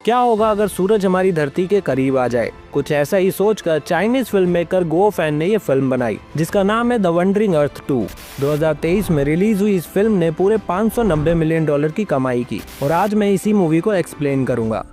क्या होगा अगर सूरज हमारी धरती के करीब आ जाए। कुछ ऐसा ही सोचकर चाइनीज फिल्म मेकर गो फैन ने ये फिल्म बनाई जिसका नाम है द वंडरिंग अर्थ 2। 2023 में रिलीज हुई इस फिल्म ने पूरे $590 मिलियन की कमाई की और आज मैं इसी मूवी को एक्सप्लेन करूंगा।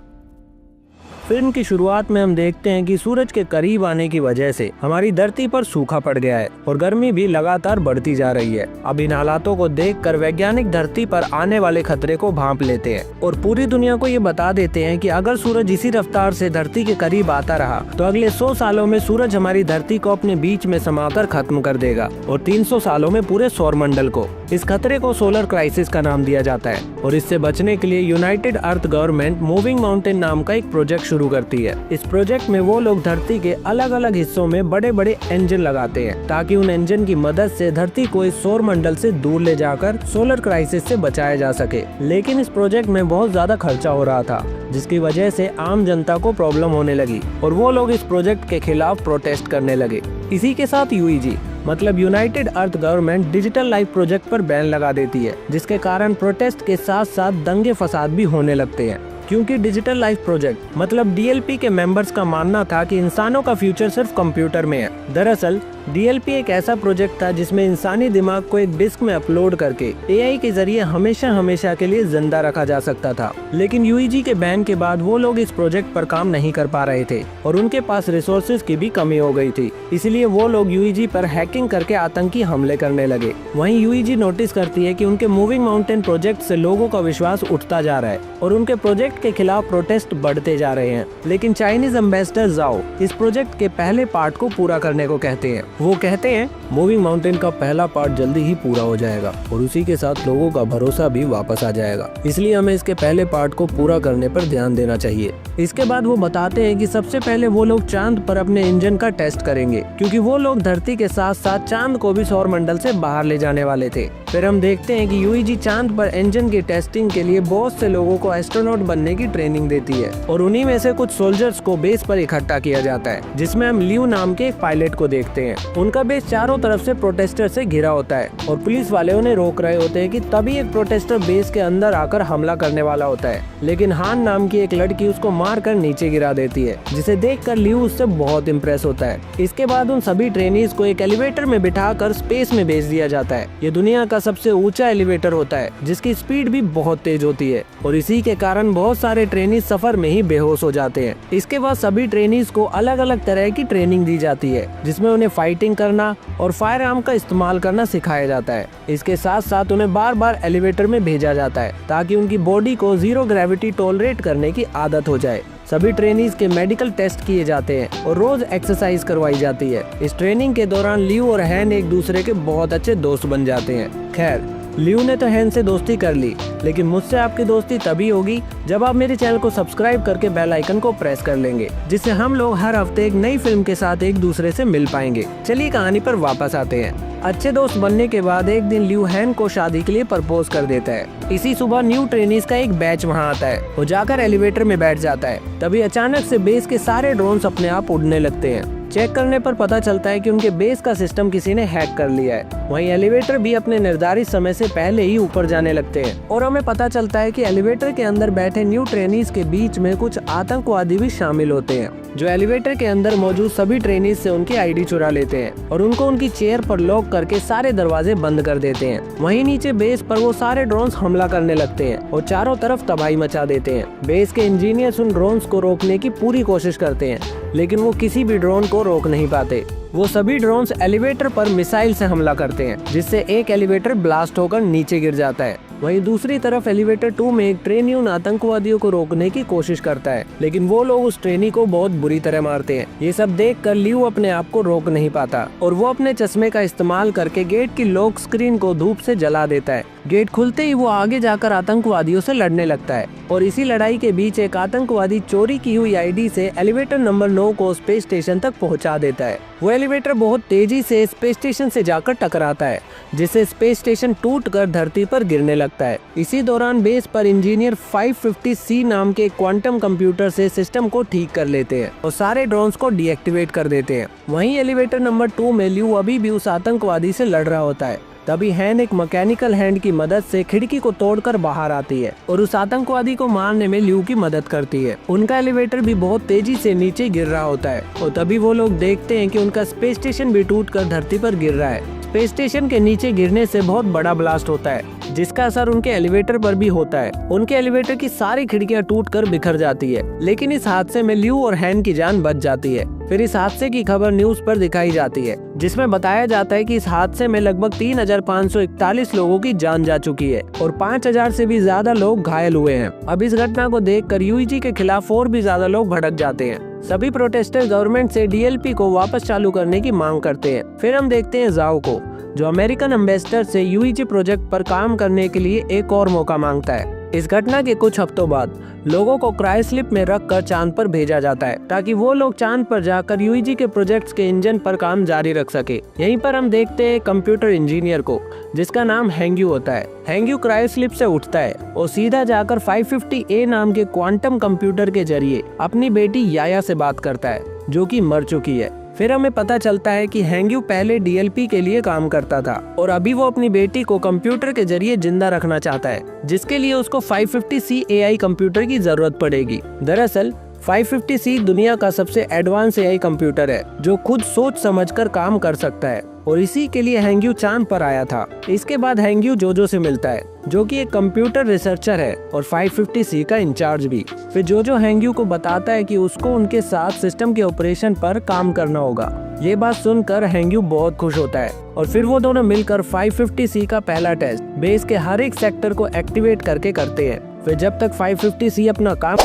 फिल्म की शुरुआत में हम देखते हैं कि सूरज के करीब आने की वजह से हमारी धरती पर सूखा पड़ गया है और गर्मी भी लगातार बढ़ती जा रही है। अब इन हालातों को देखकर वैज्ञानिक धरती पर आने वाले खतरे को भांप लेते हैं और पूरी दुनिया को ये बता देते हैं कि अगर सूरज इसी रफ्तार से धरती के करीब आता रहा तो अगले 100 सालों में सूरज हमारी धरती को अपने बीच में समाकर खत्म कर देगा और 300 सालों में पूरे सौरमंडल को। इस खतरे को सोलर क्राइसिस का नाम दिया जाता है और इससे बचने के लिए यूनाइटेड अर्थ गवर्नमेंट मूविंग माउंटेन नाम का एक प्रोजेक्ट शुरू करती है। इस प्रोजेक्ट में वो लोग धरती के अलग अलग हिस्सों में बड़े बड़े इंजन लगाते हैं ताकि उन इंजन की मदद से धरती को इस सौर मंडल से दूर ले जाकर सोलर क्राइसिस से बचाया जा सके। लेकिन इस प्रोजेक्ट में बहुत ज्यादा खर्चा हो रहा था जिसकी वजह से आम जनता को प्रॉब्लम होने लगी और वो लोग इस प्रोजेक्ट के खिलाफ प्रोटेस्ट करने लगे। इसी के साथ यूईजी मतलब यूनाइटेड अर्थ गवर्नमेंट डिजिटल लाइफ प्रोजेक्ट पर बैन लगा देती है जिसके कारण प्रोटेस्ट के साथ साथ दंगे फसाद भी होने लगते हैं। क्योंकि डिजिटल लाइफ प्रोजेक्ट मतलब डीएलपी के मेंबर्स का मानना था कि इंसानों का फ्यूचर सिर्फ कंप्यूटर में है। दरअसल डीएलपी एक ऐसा प्रोजेक्ट था जिसमें इंसानी दिमाग को एक डिस्क में अपलोड करके एआई के जरिए हमेशा के लिए जिंदा रखा जा सकता था। लेकिन यूईजी के बैन के बाद वो लोग इस प्रोजेक्ट पर काम नहीं कर पा रहे थे और उनके पास रिसोर्सेज की भी कमी हो गई थी। इसलिए वो लोग यूईजी पर हैकिंग करके आतंकी हमले करने लगे। वहीं यूईजी नोटिस करती है कि उनके मूविंग माउंटेन प्रोजेक्ट से लोगों का विश्वास उठता जा रहा है और उनके प्रोजेक्ट के खिलाफ प्रोटेस्ट बढ़ते जा रहे हैं। लेकिन चाइनीज एम्बेसडर जाओ इस प्रोजेक्ट के पहले पार्ट को पूरा करने को कहते हैं। वो कहते हैं मूविंग माउंटेन का पहला पार्ट जल्दी ही पूरा हो जाएगा और उसी के साथ लोगों का भरोसा भी वापस आ जाएगा, इसलिए हमें इसके पहले पार्ट को पूरा करने पर ध्यान देना चाहिए। इसके बाद वो बताते हैं कि सबसे पहले वो लोग चांद पर अपने इंजन का टेस्ट करेंगे क्योंकि वो लोग धरती के साथ साथ चांद को भी सौर मंडल से बाहर ले जाने वाले थे। फिर हम देखते हैं कि यूईजी चांद पर इंजन की टेस्टिंग के लिए बहुत से लोगों को एस्ट्रोनॉट बनने की ट्रेनिंग देती है और उन्हीं में से कुछ सोल्जर्स को बेस पर इकट्ठा किया जाता है जिसमें हम लियू नाम के एक पायलट को देखते हैं। उनका बेस चारों तरफ से प्रोटेस्टर से घिरा होता है और पुलिस वाले उन्हें रोक रहे होते हैं कि तभी एक प्रोटेस्टर बेस के अंदर आकर हमला करने वाला होता है। लेकिन हान नाम की एक लड़की उसको मारकर नीचे गिरा देती है जिसे देखकर लियू उससे बहुत इम्प्रेस होता है। इसके बाद उन सभी ट्रेनीज को एक एलिवेटर में बिठाकर स्पेस में भेज दिया जाता है। ये दुनिया का सबसे ऊंचा एलिवेटर होता है जिसकी स्पीड भी बहुत तेज होती है और इसी के कारण बहुत सारे ट्रेनीज सफर में ही बेहोश हो जाते हैं। इसके बाद सभी ट्रेनीज को अलग अलग तरह की ट्रेनिंग दी जाती है जिसमें उन्हें फाइटिंग करना और फायर आर्म का इस्तेमाल करना सिखाया जाता है। इसके साथ साथ उन्हें बार बार एलिवेटर में भेजा जाता है ताकि उनकी बॉडी को जीरो ग्रेविटी टॉलरेट करने की आदत हो जाए। सभी ट्रेनीज के मेडिकल टेस्ट किए जाते हैं और रोज एक्सरसाइज करवाई जाती है। इस ट्रेनिंग के दौरान लियू और हैन एक दूसरे के बहुत अच्छे दोस्त बन जाते हैं। खैर लियू ने तो हैन से दोस्ती कर ली लेकिन मुझसे आपकी दोस्ती तभी होगी जब आप मेरे चैनल को सब्सक्राइब करके बेल आइकन को प्रेस कर लेंगे जिससे हम लोग हर हफ्ते एक नई फिल्म के साथ एक दूसरे से मिल पाएंगे। चलिए कहानी पर वापस आते हैं। अच्छे दोस्त बनने के बाद एक दिन लियू हैन को शादी के लिए प्रपोज कर देता है। इसी सुबह न्यू ट्रेनीज का एक बैच वहाँ आता है। वो जाकर एलिवेटर में बैठ जाता है। तभी अचानक से बेस के सारे ड्रोन्स अपने आप उड़ने लगते हैं। चेक करने पर पता चलता है कि उनके बेस का सिस्टम किसी ने हैक कर लिया है। वहीं एलिवेटर भी अपने निर्धारित समय से पहले ही ऊपर जाने लगते हैं और हमें पता चलता है कि एलिवेटर के अंदर बैठे न्यू ट्रेनीज के बीच में कुछ आतंकवादी भी शामिल होते हैं जो एलिवेटर के अंदर मौजूद सभी ट्रेनीज से उनकी आईडी चुरा लेते हैं और उनको उनकी चेयर पर लॉक करके सारे दरवाजे बंद कर देते हैं। वहीं नीचे बेस पर वो सारे ड्रोन्स हमला करने लगते हैं और चारों तरफ तबाही मचा देते हैं। बेस के इंजीनियर्स उन ड्रोन्स को रोकने की पूरी कोशिश करते हैं लेकिन वो किसी भी ड्रोन को रोक नहीं पाते। वो सभी ड्रोन्स एलिवेटर पर मिसाइल से हमला करते हैं जिससे एक एलिवेटर ब्लास्ट होकर नीचे गिर जाता है। वहीं दूसरी तरफ एलिवेटर 2 में एक ट्रेनी उन आतंकवादियों को रोकने की कोशिश करता है लेकिन वो लोग उस ट्रेनी को बहुत बुरी तरह मारते हैं। ये सब देखकर लियू अपने आप को रोक नहीं पाता और वो अपने चश्मे का इस्तेमाल करके गेट की लॉक स्क्रीन को धूप से जला देता है। गेट खुलते ही वो आगे जाकर आतंकवादियों से लड़ने लगता है और इसी लड़ाई के बीच एक आतंकवादी चोरी की हुई आईडी से एलिवेटर नंबर 9 को स्पेस स्टेशन तक पहुंचा देता है। वो एलिवेटर बहुत तेजी से स्पेस स्टेशन से जाकर टकराता है जिससे स्पेस स्टेशन टूटकर धरती पर गिरने लगता है। इसी दौरान बेस पर इंजीनियर 550C नाम के क्वांटम कंप्यूटर से सिस्टम को ठीक कर लेते हैं और सारे ड्रोन्स को डीएक्टिवेट कर देते हैं। वहीं एलिवेटर नंबर 2 में लियू अभी भी उस आतंकवादी से लड़ रहा होता है तभी हैन एक मैकेनिकल हैंड की मदद से खिड़की को तोड़कर बाहर आती है और उस आतंकवादी को मारने में ल्यू की मदद करती है। उनका एलिवेटर भी बहुत तेजी से नीचे गिर रहा होता है और तभी वो लोग देखते हैं कि उनका स्पेस स्टेशन भी टूटकर धरती पर गिर रहा है। स्पेस स्टेशन के नीचे गिरने से बहुत बड़ा ब्लास्ट होता है जिसका असर उनके एलिवेटर पर भी होता है। उनके एलिवेटर की सारी खिड़कियां टूटकर बिखर जाती है, लेकिन इस हादसे में ल्यू और हैन की जान बच जाती है। फिर इस हादसे की खबर न्यूज पर दिखाई जाती है जिसमें बताया जाता है कि इस हादसे में लगभग 3,541 लोगों की जान जा चुकी है और 5,000 से भी ज्यादा लोग घायल हुए हैं। अब इस घटना को देखकर यूईजी के खिलाफ और भी ज्यादा लोग भड़क जाते हैं। सभी प्रोटेस्टर गवर्नमेंट से डीएलपी को वापस चालू करने की मांग करते हैं। फिर हम देखते हैं जाओ को, जो अमेरिकन एम्बेसडर से यूईजी प्रोजेक्ट पर काम करने के लिए एक और मौका मांगता है। इस घटना के कुछ हफ्तों बाद लोगों को क्रायोस्लिप में रखकर चांद पर भेजा जाता है ताकि वो लोग चांद पर जाकर यूईजी के प्रोजेक्ट्स के इंजन पर काम जारी रख सके। यहीं पर हम देखते हैं कंप्यूटर इंजीनियर को जिसका नाम हैंग्यू होता है। हैंग्यू क्रायोस्लिप से उठता है और सीधा जाकर 550A नाम के क्वांटम कंप्यूटर के जरिए अपनी बेटी याया से बात करता है जो कि मर चुकी है। फिर हमें पता चलता है कि हैंग्यू पहले डीएलपी के लिए काम करता था और अभी वो अपनी बेटी को कंप्यूटर के जरिए जिंदा रखना चाहता है, जिसके लिए उसको 550C AI कंप्यूटर की जरूरत पड़ेगी। दरअसल 550C दुनिया का सबसे एडवांस AI कंप्यूटर है जो खुद सोच समझकर काम कर सकता है और इसी के लिए हैंग्यू चांद पर आया था। इसके बाद हैंग्यू जोजो से मिलता है जो कि एक कंप्यूटर रिसर्चर है और 550C का इंचार्ज भी। फिर जोजो हैंग्यू को बताता है कि उसको उनके साथ सिस्टम के ऑपरेशन पर काम करना होगा। ये बात सुनकर हैंग्यू बहुत खुश होता है और फिर वो दोनों मिलकर 550C का पहला टेस्ट बेस के हर एक सेक्टर को एक्टिवेट करके करते हैं। फिर जब तक 550C अपना काम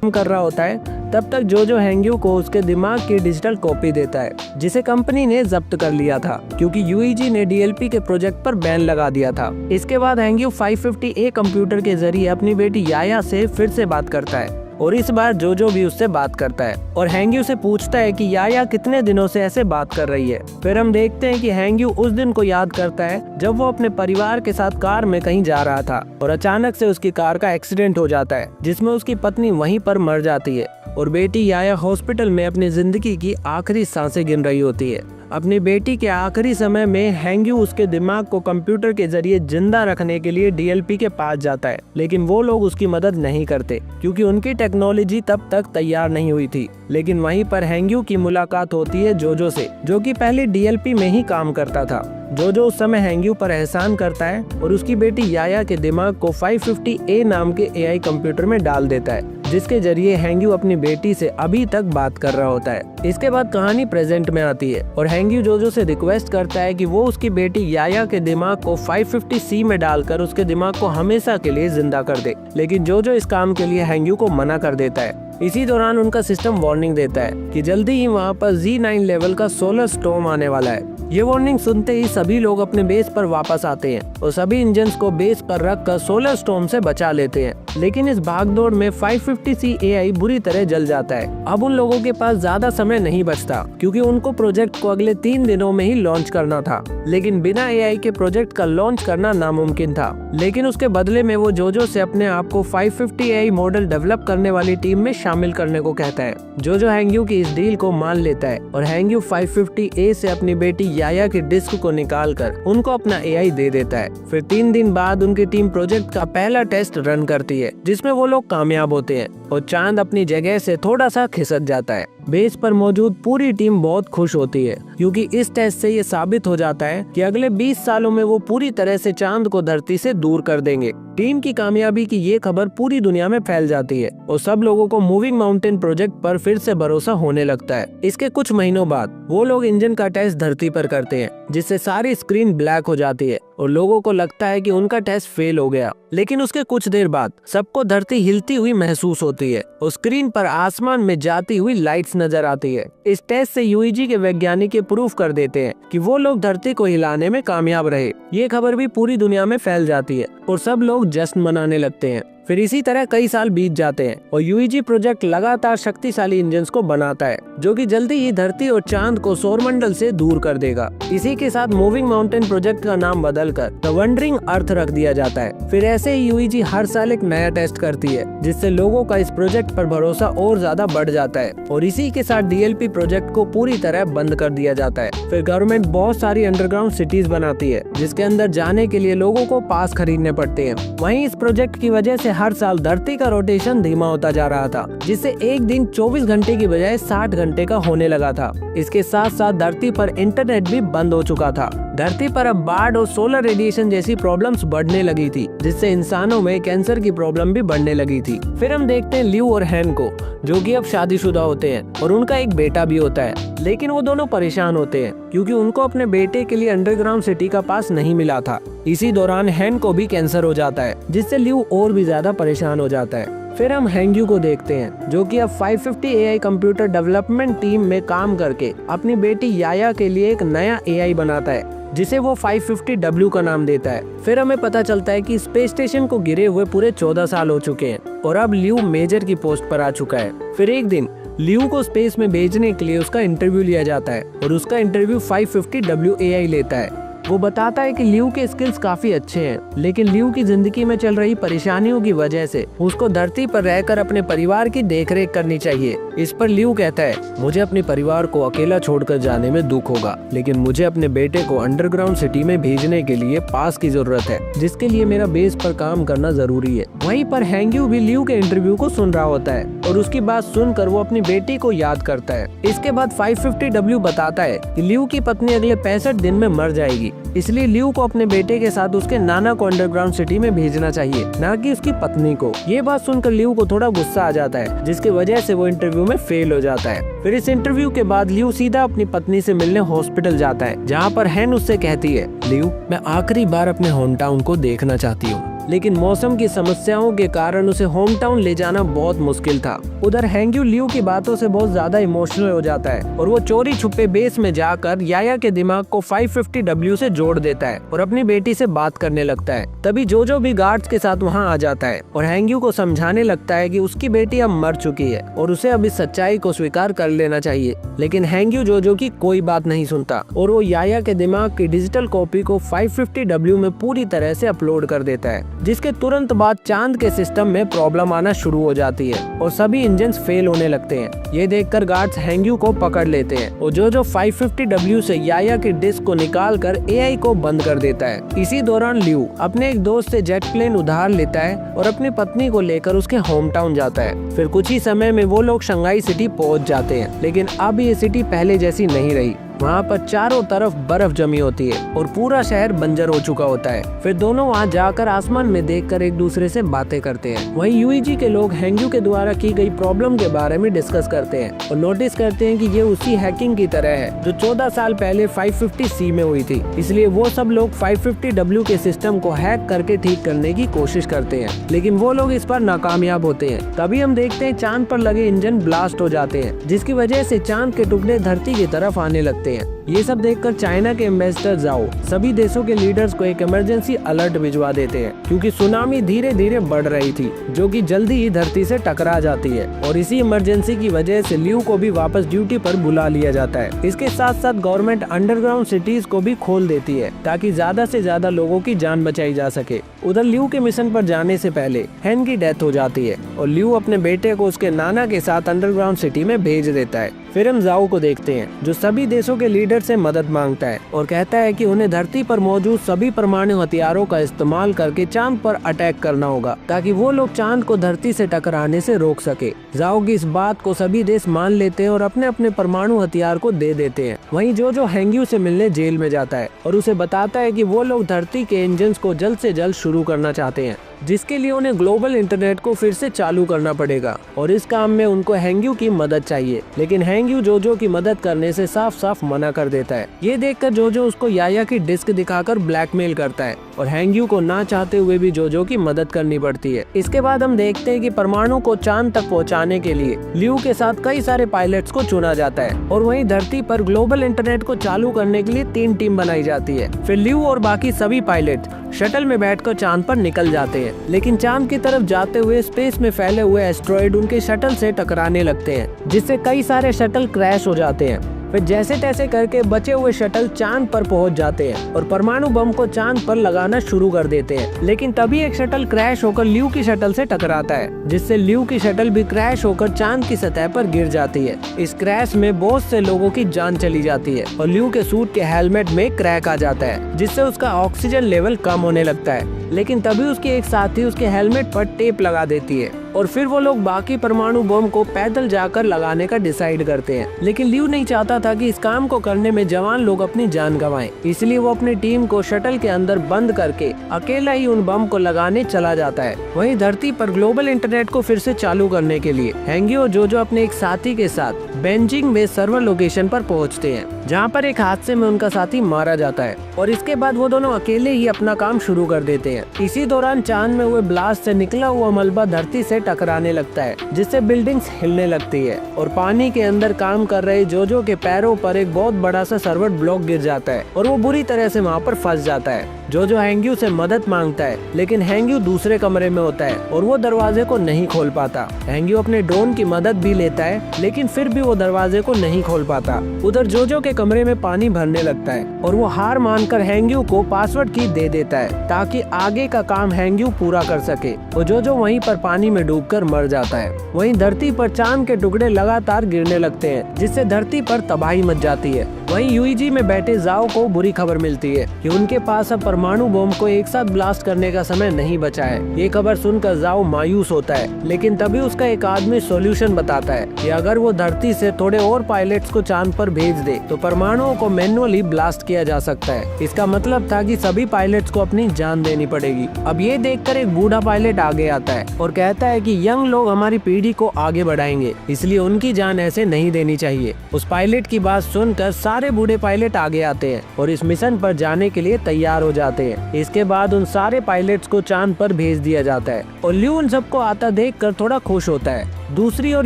कर रहा होता है तब तक जोजो हैंग्यू को उसके दिमाग की डिजिटल कॉपी देता है जिसे कंपनी ने जब्त कर लिया था क्योंकि यूईजी ने डीएलपी के प्रोजेक्ट पर बैन लगा दिया था। इसके बाद हैंग्यू 550A कंप्यूटर के जरिए अपनी बेटी याया से फिर से बात करता है और इस बार जोजो भी उससे बात करता है और हैंग्यू से पूछता है कि याया कितने दिनों से ऐसे बात कर रही है। फिर हम देखते हैं कि हैंग्यू उस दिन को याद करता है जब वो अपने परिवार के साथ कार में कहीं जा रहा था और अचानक से उसकी कार का एक्सीडेंट हो जाता है जिसमें उसकी पत्नी वहीं पर मर जाती है और बेटी याया हॉस्पिटल में अपनी जिंदगी की आखिरी सांसें गिन रही होती है। अपनी बेटी के आखिरी समय में हैंग्यू उसके दिमाग को कंप्यूटर के जरिए जिंदा रखने के लिए डीएलपी के पास जाता है, लेकिन वो लोग उसकी मदद नहीं करते क्योंकि उनकी टेक्नोलॉजी तब तक तैयार नहीं हुई थी। लेकिन वहीं पर हैंग्यू की मुलाकात होती है जोजो से, जो कि पहले डीएलपी में ही काम करता था। जोजो उस समय हैंग्यू पर एहसान करता है और उसकी बेटी याया के दिमाग को 550A नाम के AI कंप्यूटर में डाल देता है जिसके जरिए हैंग्यू अपनी बेटी से अभी तक बात कर रहा होता है। इसके बाद कहानी प्रेजेंट में आती है और हैंग्यू जोजो से रिक्वेस्ट करता है कि वो उसकी बेटी याया के दिमाग को 550C में डालकर उसके दिमाग को हमेशा के लिए जिंदा कर दे, लेकिन जोजो इस काम के लिए हैंग्यू को मना कर देता है। इसी दौरान उनका सिस्टम वार्निंग देता है कि जल्दी ही वहाँ पर Z9 लेवल का सोलर स्टॉर्म आने वाला है। ये वार्निंग सुनते ही सभी लोग अपने बेस पर वापस आते हैं और सभी इंजन्स को बेस पर रखकर सोलर स्टॉर्म से बचा लेते हैं, लेकिन इस भागदौड़ में 550C AI बुरी तरह जल जाता है। अब उन लोगों के पास ज्यादा समय नहीं बचता क्योंकि उनको प्रोजेक्ट को अगले 3 दिनों में ही लॉन्च करना था, लेकिन बिना AI के प्रोजेक्ट का लॉन्च करना नामुमकिन था। लेकिन उसके बदले में वो जोजो से अपने आप को 550 AI मॉडल डेवलप करने वाली टीम में शामिल करने को कहता है। जोजो हैंग्यू की इस डील को मान लेता है और हैंग्यू 550A से अपनी बेटी याया की डिस्क को निकालकर उनको अपना AI दे देता है। फिर 3 दिन बाद उनकी टीम प्रोजेक्ट का पहला टेस्ट रन करती है जिसमें वो लोग कामयाब होते हैं और चांद अपनी जगह से थोड़ा सा खिसक जाता है। बेस पर मौजूद पूरी टीम बहुत खुश होती है क्योंकि इस टेस्ट से ये साबित हो जाता है कि अगले 20 सालों में वो पूरी तरह से चांद को धरती से दूर कर देंगे। टीम की कामयाबी की ये खबर पूरी दुनिया में फैल जाती है और सब लोगों को मूविंग माउंटेन प्रोजेक्ट पर फिर से भरोसा होने लगता है। इसके कुछ महीनों बाद वो लोग इंजन का टेस्ट धरती पर करते हैं जिससे सारी स्क्रीन ब्लैक हो जाती है और लोगों को लगता है कि उनका टेस्ट फेल हो गया। लेकिन उसके कुछ देर बाद सबको धरती हिलती हुई महसूस होती है और स्क्रीन पर आसमान में जाती हुई लाइट्स नजर आती है। इस टेस्ट से यूईजी के वैज्ञानिक प्रूफ कर देते हैं कि वो लोग धरती को हिलाने में कामयाब रहे। ये खबर भी पूरी दुनिया में फैल जाती है और सब लोग जश्न मनाने लगते हैं। फिर इसी तरह कई साल बीत जाते हैं और यूईजी प्रोजेक्ट लगातार शक्तिशाली इंजन्स को बनाता है जो कि जल्दी ही धरती और चांद को सौरमंडल से दूर कर देगा। इसी के साथ मूविंग माउंटेन प्रोजेक्ट का नाम बदलकर द वंडरिंग अर्थ रख दिया जाता है। फिर ऐसे ही यूईजी हर साल एक नया टेस्ट करती है जिससे लोगों का इस प्रोजेक्ट पर भरोसा और ज्यादा बढ़ जाता है और इसी के साथ डीएलपी प्रोजेक्ट को पूरी तरह बंद कर दिया जाता है। फिर गवर्नमेंट बहुत सारी अंडरग्राउंड सिटीज बनाती है जिसके अंदर जाने के लिए लोगों को पास खरीदने पड़ते हैं। वहीं इस प्रोजेक्ट की वजह से हर साल धरती का रोटेशन धीमा होता जा रहा था जिससे एक दिन 24 घंटे की बजाय 60 घंटे का होने लगा था। इसके साथ साथ धरती पर इंटरनेट भी बंद हो चुका था। धरती पर अब बाढ़ और सोलर रेडिएशन जैसी प्रॉब्लम्स बढ़ने लगी थी जिससे इंसानों में कैंसर की प्रॉब्लम भी बढ़ने लगी थी। फिर हम देखते हैं लियू और हैन को जो कि अब शादीशुदा होते हैं और उनका एक बेटा भी होता है, लेकिन वो दोनों परेशान होते हैं क्योंकि उनको अपने बेटे के लिए अंडरग्राउंड सिटी का पास नहीं मिला था। इसी दौरान हैन को भी कैंसर हो जाता है जिससे लियू और भी ज्यादा परेशान हो जाता है। फिर हम हैंग्यू को देखते हैं जो कि अब 550 एआई कंप्यूटर डेवलपमेंट टीम में काम करके अपनी बेटी याया के लिए एक नया एआई बनाता है जिसे वो 550W का नाम देता है। फिर हमें पता चलता है कि स्पेस स्टेशन को गिरे हुए पूरे 14 साल हो चुके हैं और अब लियू मेजर की पोस्ट पर आ चुका है। फिर एक दिन लियू को स्पेस में भेजने के लिए उसका इंटरव्यू लिया जाता है और उसका इंटरव्यू 550W एआई लेता है। वो बताता है कि लियू के स्किल्स काफी अच्छे हैं, लेकिन लियू की जिंदगी में चल रही परेशानियों की वजह से उसको धरती पर रहकर अपने परिवार की देखरेख करनी चाहिए। इस पर लियू कहता है, मुझे अपने परिवार को अकेला छोड़कर जाने में दुख होगा, लेकिन मुझे अपने बेटे को अंडरग्राउंड सिटी में भेजने के लिए पास की जरूरत है, जिसके लिए मेरा बेस पर काम करना जरूरी है। वहीं पर हैंग्यू भी लियू के इंटरव्यू को सुन रहा होता है और उसकी बात सुनकर वो अपनी बेटी को याद करता है। इसके बाद 550W बताता है कि लियू की पत्नी अगले 65 दिन में मर जाएगी, इसलिए लियू को अपने बेटे के साथ उसके नाना को अंडरग्राउंड सिटी में भेजना चाहिए, ना कि उसकी पत्नी को। ये बात सुनकर लियू को थोड़ा गुस्सा आ जाता है जिसकी वजह से वो इंटरव्यू में फेल हो जाता है। फिर इस इंटरव्यू के बाद लियू सीधा अपनी पत्नी से मिलने हॉस्पिटल जाता है जहाँ पर हैन उससे कहती है, लियू मैं आखिरी बार अपने होम टाउन को देखना चाहती हूँ, लेकिन मौसम की समस्याओं के कारण उसे होम टाउन ले जाना बहुत मुश्किल था। उधर हैंग्यू लियू की बातों से बहुत ज्यादा इमोशनल हो जाता है और वो चोरी छुपे बेस में जाकर याया के दिमाग को 550W से जोड़ देता है और अपनी बेटी से बात करने लगता है। तभी जोजो भी गार्ड्स के साथ वहाँ आ जाता है और हैंग्यू को समझाने लगता है कि उसकी बेटी अब मर चुकी है और उसे अब इस सच्चाई को स्वीकार कर लेना चाहिए। लेकिन हैंग्यू जोजो की कोई बात नहीं सुनता और वो याया के दिमाग की डिजिटल कॉपी को 550W में पूरी तरह से अपलोड कर देता है, जिसके तुरंत बाद चांद के सिस्टम में प्रॉब्लम आना शुरू हो जाती है और सभी इंजन्स फेल होने लगते हैं। ये देखकर गार्ड्स हैंग्यू को पकड़ लेते हैं और जो 550W से याया की डिस्क को निकालकर एआई को बंद कर देता है। इसी दौरान लियू अपने एक दोस्त से जेट प्लेन उधार लेता है और अपनी पत्नी को लेकर उसके होम टाउन जाता है। फिर कुछ ही समय में वो लोग शंघाई सिटी पहुंच जाते हैं, लेकिन अब ये सिटी पहले जैसी नहीं रही। वहाँ पर चारों तरफ बर्फ जमी होती है और पूरा शहर बंजर हो चुका होता है। फिर दोनों वहाँ जाकर आसमान में देखकर एक दूसरे से बातें करते हैं। वहीं यूईजी के लोग हैंग्यू के द्वारा की गई प्रॉब्लम के बारे में डिस्कस करते हैं और नोटिस करते हैं कि ये उसी हैकिंग की तरह है जो 14 साल पहले 550C में हुई थी। इसलिए वो सब लोग 550W के सिस्टम को हैक करके ठीक करने की कोशिश करते हैं, लेकिन वो लोग इस पर नाकामयाब होते हैं। तभी हम देखते हैं चांद पर लगे इंजन ब्लास्ट हो जाते हैं, जिसकी वजह से चांद के टुकड़े धरती की तरफ आने लगते हैं। ये सब देखकर चाइना के एम्बेसडर जाओ सभी देशों के लीडर्स को एक इमरजेंसी अलर्ट भिजवा देते हैं, क्योंकि सुनामी धीरे धीरे बढ़ रही थी जो कि जल्दी ही धरती से टकरा जाती है। और इसी इमरजेंसी की वजह से लियू को भी वापस ड्यूटी पर बुला लिया जाता है। इसके साथ साथ गवर्नमेंट अंडरग्राउंड सिटीज को भी खोल देती है ताकि ज्यादा से ज्यादा लोगों की जान बचाई जा सके। उधर लियू के मिशन पर जाने से पहले हैन की डेथ हो जाती है और लियू अपने बेटे को उसके नाना के साथ अंडरग्राउंड सिटी में भेज देता है। फिर हम जाओ को देखते हैं जो सभी देशों के लीडर से मदद मांगता है और कहता है कि उन्हें धरती पर मौजूद सभी परमाणु हथियारों का इस्तेमाल करके चांद पर अटैक करना होगा ताकि वो लोग चांद को धरती से टकराने से रोक सके। जाओ की इस बात को सभी देश मान लेते हैं और अपने अपने परमाणु हथियार को दे देते हैं। वहीं जो हैंग्यू से मिलने जेल में जाता है और उसे बताता है कि वो लोग धरती के इंजन को जल्द से जल्द शुरू करना चाहते हैं, जिसके लिए उन्हें ग्लोबल इंटरनेट को फिर से चालू करना पड़ेगा और इस काम में उनको हैंग्यू की मदद चाहिए। लेकिन हैंग्यू जोजो की मदद करने से साफ साफ मना कर देता है। ये देखकर जोजो उसको याया की डिस्क दिखाकर ब्लैकमेल करता है और हैंग्यू को ना चाहते हुए भी जोजो की मदद करनी पड़ती है। इसके बाद हम देखते हैं कि परमाणु को चांद तक पहुंचाने के लिए लियू के साथ कई सारे पायलट्स को चुना जाता है और वहीं धरती पर ग्लोबल इंटरनेट को चालू करने के लिए 3 टीम बनाई जाती है। फिर लियू और बाकी सभी पायलट शटल में बैठकर चांद पर निकल जाते हैं लेकिन चांद की तरफ जाते हुए स्पेस में फैले हुए एस्ट्रॉइड उनके शटल से टकराने लगते हैं, जिससे कई सारे शटल क्रैश हो जाते हैं। फिर जैसे तैसे करके बचे हुए शटल चांद पर पहुंच जाते हैं और परमाणु बम को चांद पर लगाना शुरू कर देते हैं। लेकिन तभी एक शटल क्रैश होकर ल्यू की शटल से टकराता है, जिससे ल्यू की शटल भी क्रैश होकर चांद की सतह पर गिर जाती है। इस क्रैश में बहुत से लोगों की जान चली जाती है और ल्यू के सूट के हेलमेट में क्रैक आ जाता है, जिससे उसका ऑक्सीजन लेवल कम होने लगता है। लेकिन तभी उसकी एक साथी उसके हेलमेट पर टेप लगा देती है और फिर वो लोग बाकी परमाणु बम को पैदल जाकर लगाने का डिसाइड करते हैं। लेकिन ल्यू नहीं चाहता था कि इस काम को करने में जवान लोग अपनी जान गंवाएं, इसलिए वो अपनी टीम को शटल के अंदर बंद करके अकेला ही उन बम को लगाने चला जाता है। वहीं धरती पर ग्लोबल इंटरनेट को फिर से चालू करने के लिए हैंगी और जोजो अपने एक साथी के साथ बेजिंग में सर्वर लोकेशन पर पहुँचते हैं, जहाँ पर एक हादसे में उनका साथी मारा जाता है और इसके बाद वो दोनों अकेले ही अपना काम शुरू कर देते हैं। इसी दौरान चांद में हुए ब्लास्ट से निकला हुआ मलबा धरती से टकराने लगता है, जिससे बिल्डिंग्स हिलने लगती है और पानी के अंदर काम कर रहे जोजो के पैरों पर एक बहुत बड़ा सा सर्वर ब्लॉक गिर जाता है और वो बुरी तरह से वहाँ पर फंस जाता है। जोजो हैंग्यू से मदद मांगता है, लेकिन हैंग्यू दूसरे कमरे में होता है और वो दरवाजे को नहीं खोल पाता। हैंग्यू अपने ड्रोन की मदद भी लेता है, लेकिन फिर भी वो दरवाजे को नहीं खोल पाता। उधर जोजो के कमरे में पानी भरने लगता है और वो हार मानकर हैंग्यू को पासवर्ड की दे देता है ताकि आगे का काम हैंग्यू पूरा कर सके। वो जोजो वहीं पर पानी में डूबकर मर जाता है। वहीं धरती पर चांद के टुकड़े लगातार गिरने लगते हैं, जिससे धरती पर तबाही मच जाती है। वहीं यूईजी में बैठे जाओ को बुरी खबर मिलती है कि उनके पास अब परमाणु बम को एक साथ ब्लास्ट करने का समय नहीं बचा है। ये खबर सुनकर जाओ मायूस होता है, लेकिन तभी उसका एक आदमी सॉल्यूशन बताता है कि अगर वो धरती से थोड़े और पायलट्स को चांद पर भेज दे तो परमाणुओं को मैनुअली ब्लास्ट किया जा सकता है। इसका मतलब था कि सभी पायलट्स को अपनी जान देनी पड़ेगी। अब ये देखकर एक बूढ़ा पायलट आगे आता है और कहता है कि यंग लोग हमारी पीढ़ी को आगे बढ़ाएंगे, इसलिए उनकी जान ऐसे नहीं देनी चाहिए। उस पायलट की बात सुनकर सारे बूढ़े पायलट आगे आते हैं और इस मिशन पर जाने के लिए तैयार हो जाते हैं। इसके बाद उन सारे पायलट्स को चांद पर भेज दिया जाता है और ल्यू उन सबको आता देखकर थोड़ा खुश होता है। दूसरी ओर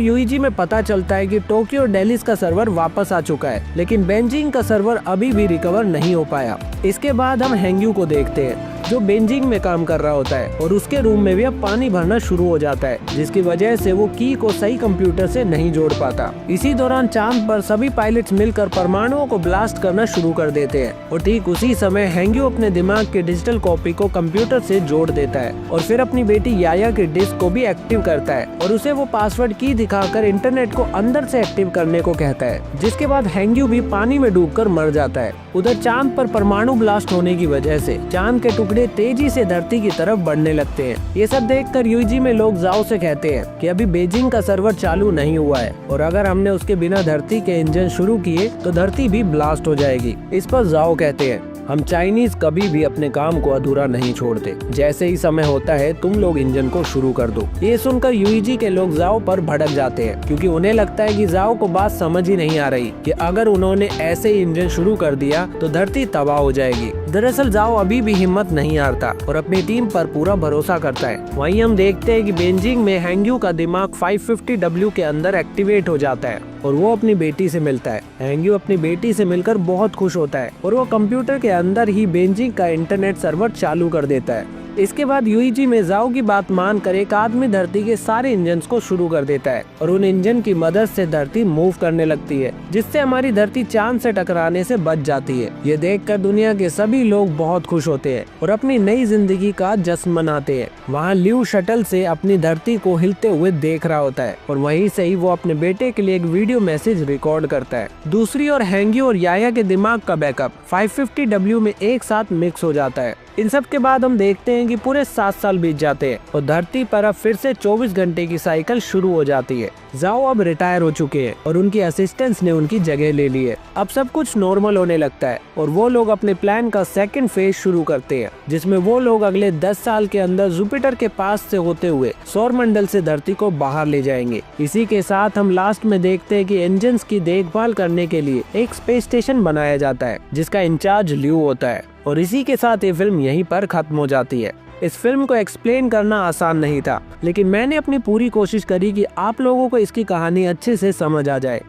यूईजी में पता चलता है कि टोक्यो और दिल्ली का सर्वर वापस आ चुका है, लेकिन बेजिंग का सर्वर अभी भी रिकवर नहीं हो पाया। इसके बाद हम हैंग्यू को देखते हैं जो बेजिंग में काम कर रहा होता है और उसके रूम में भी अब पानी भरना शुरू हो जाता है, जिसकी वजह से वो की को सही कंप्यूटर से नहीं जोड़ पाता। इसी दौरान चांद पर सभी पायलट्स मिलकर परमाणुओं को ब्लास्ट करना शुरू कर देते हैं और ठीक उसी समय हैंग्यू अपने दिमाग के डिजिटल कॉपी को कंप्यूटर से जोड़ देता है और फिर अपनी बेटी याया की डिस्क को भी एक्टिव करता है और उसे वो पासवर्ड की दिखाकर इंटरनेट को अंदर से एक्टिव करने को कहता है, जिसके बाद हैंग्यू भी पानी में डूबकर मर जाता है। उधर चांद पर परमाणु ब्लास्ट होने की वजह से चांद के टुकड़े तेजी से धरती की तरफ बढ़ने लगते हैं। ये सब देखकर यूईजी में लोग जाओ से कहते हैं कि अभी बेजिंग का सर्वर चालू नहीं हुआ है और अगर हमने उसके बिना धरती के इंजन शुरू किए तो धरती भी ब्लास्ट हो जाएगी। इस पर जाओ कहते हैं हम चाइनीज कभी भी अपने काम को अधूरा नहीं छोड़ते, जैसे ही समय होता है तुम लोग इंजन को शुरू कर दो। ये सुनकर यूईजी के लोग जाओ पर भड़क जाते हैं क्योंकि उन्हें लगता है कि जाओ को बात समझ ही नहीं आ रही कि अगर उन्होंने ऐसे ही इंजन शुरू कर दिया तो धरती तबाह हो जाएगी। दरअसल जाओ अभी भी हिम्मत नहीं हारता और अपनी टीम पर पूरा भरोसा करता है। वहीं हम देखते हैं कि बेजिंग में हैंग्यू का दिमाग 550W के अंदर एक्टिवेट हो जाता है और वो अपनी बेटी से मिलता है। हैंग्यू अपनी बेटी से मिलकर बहुत खुश होता है और वो कंप्यूटर के अंदर ही बेजिंग का इंटरनेट सर्वर चालू कर देता है। इसके बाद यूईजी में जाओ की बात मानकर एक आदमी धरती के सारे इंजन को शुरू कर देता है और उन इंजन की मदद से धरती मूव करने लगती है, जिससे हमारी धरती चांद से टकराने से बच जाती है। ये देखकर दुनिया के सभी लोग बहुत खुश होते हैं और अपनी नई जिंदगी का जश्न मनाते हैं। वहाँ ल्यू शटल से अपनी धरती को हिलते हुए देख रहा होता है और वहीं से ही वो अपने बेटे के लिए एक वीडियो मैसेज रिकॉर्ड करता है। दूसरी ओर हैंग्यू और याया के दिमाग का बैकअप 550W में एक साथ मिक्स हो जाता है। इन सब के बाद हम देखते हैं कि पूरे 7 साल बीत जाते हैं और धरती पर अब फिर से 24 घंटे की साइकिल शुरू हो जाती है। जाओ अब रिटायर हो चुके हैं और उनकी असिस्टेंट्स ने उनकी जगह ले ली है। अब सब कुछ नॉर्मल होने लगता है और वो लोग अपने प्लान का सेकंड फेज शुरू करते हैं, जिसमें वो लोग अगले 10 साल के अंदर जुपिटर के पास से होते हुए सौर मंडल से धरती को बाहर ले जाएंगे। इसी के साथ हम लास्ट में देखते हैं कि इंजन्स की देखभाल करने के लिए एक स्पेस स्टेशन बनाया जाता है जिसका इंचार्ज ल्यू होता है। और इसी के साथ ये फिल्म यहीं पर खत्म हो जाती है। इस फिल्म को एक्सप्लेन करना आसान नहीं था, लेकिन मैंने अपनी पूरी कोशिश करी कि आप लोगों को इसकी कहानी अच्छे से समझ आ जाए।